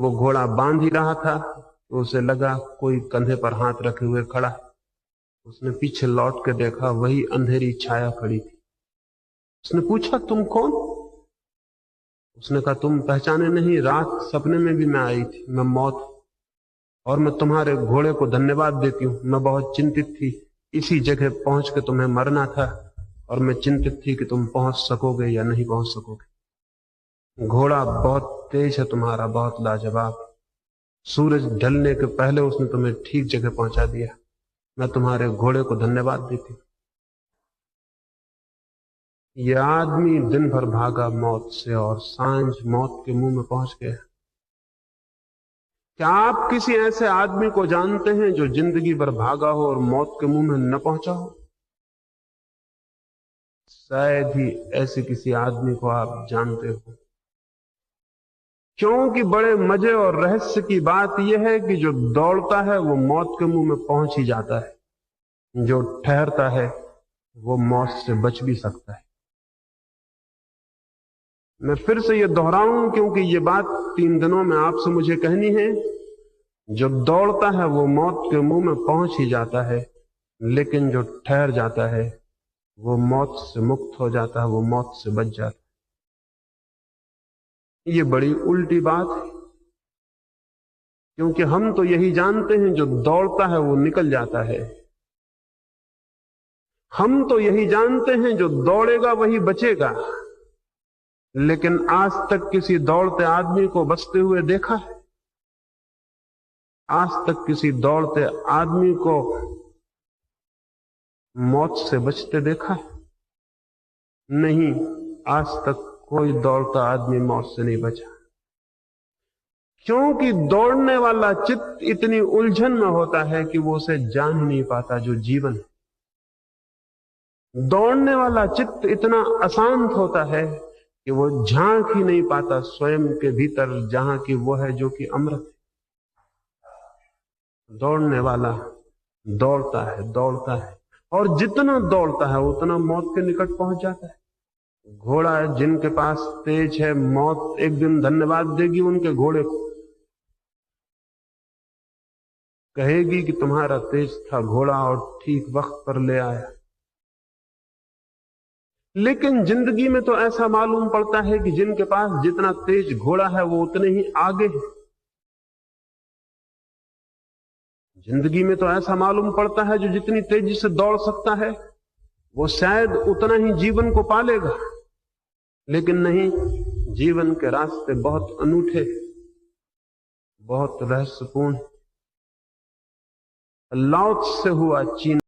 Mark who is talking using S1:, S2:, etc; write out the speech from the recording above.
S1: वो घोड़ा बांध ही रहा था तो उसे लगा कोई कंधे पर हाथ रखे हुए खड़ा। उसने पीछे लौट के देखा, वही अंधेरी छाया खड़ी थी। उसने पूछा, तुम कौन? उसने कहा, तुम पहचाने नहीं, रात सपने में भी मैं आई थी। मैं मौत हूं और मैं तुम्हारे घोड़े को धन्यवाद देती हूं। मैं बहुत चिंतित थी, इसी जगह पहुंच के तुम्हें मरना था और मैं चिंतित थी कि तुम पहुंच सकोगे या नहीं पहुंच सकोगे। घोड़ा बहुत तेज है तुम्हारा, बहुत लाजवाब। सूरज ढलने के पहले उसने तुम्हें ठीक जगह पहुंचा दिया। मैं तुम्हारे घोड़े को धन्यवाद देती हूं। यह आदमी दिन भर भागा मौत से और सांझ मौत के मुंह में पहुंच गया। क्या आप किसी ऐसे आदमी को जानते हैं जो जिंदगी भर भागा हो और मौत के मुंह में न पहुंचा हो? शायद ही ऐसे किसी आदमी को आप जानते हो, क्योंकि बड़े मजे और रहस्य की बात यह है कि जो दौड़ता है वो मौत के मुंह में पहुंच ही जाता है। जो ठहरता है वो मौत से बच भी सकता है। मैं फिर से ये दोहराऊं क्योंकि ये बात 3 दिनों में आपसे मुझे कहनी है। जो दौड़ता है वो मौत के मुंह में पहुंच ही जाता है, लेकिन जो ठहर जाता है वो मौत से मुक्त हो जाता है, वो मौत से बच जाता है। ये बड़ी उल्टी बात है, क्योंकि हम तो यही जानते हैं जो दौड़ता है वो निकल जाता है। हम तो यही जानते हैं जो दौड़ेगा वही बचेगा। लेकिन आज तक किसी दौड़ते आदमी को बचते हुए देखा है? आज तक किसी दौड़ते आदमी को मौत से बचते देखा है? नहीं, आज तक कोई दौड़ता आदमी मौत से नहीं बचा, क्योंकि दौड़ने वाला चित्त इतनी उलझन में होता है कि वो उसे जान ही नहीं पाता जो जीवन है। दौड़ने वाला चित्त इतना अशांत होता है कि वो झांक ही नहीं पाता स्वयं के भीतर, जहां की वो है जो कि अमृत है। दौड़ने वाला दौड़ता है और जितना दौड़ता है उतना मौत के निकट पहुंच जाता है। घोड़ा जिनके पास तेज है, मौत एक दिन धन्यवाद देगी उनके घोड़े को, कहेगी कि तुम्हारा तेज था घोड़ा और ठीक वक्त पर ले आया। लेकिन जिंदगी में तो ऐसा मालूम पड़ता है कि जिनके पास जितना तेज घोड़ा है वो उतने ही आगे है। जिंदगी में तो ऐसा मालूम पड़ता है जो जितनी तेजी से दौड़ सकता है वो शायद उतना ही जीवन को पालेगा। लेकिन नहीं, जीवन के रास्ते बहुत अनूठे, बहुत रहस्यपूर्ण। लाओ त्से हुआ चीन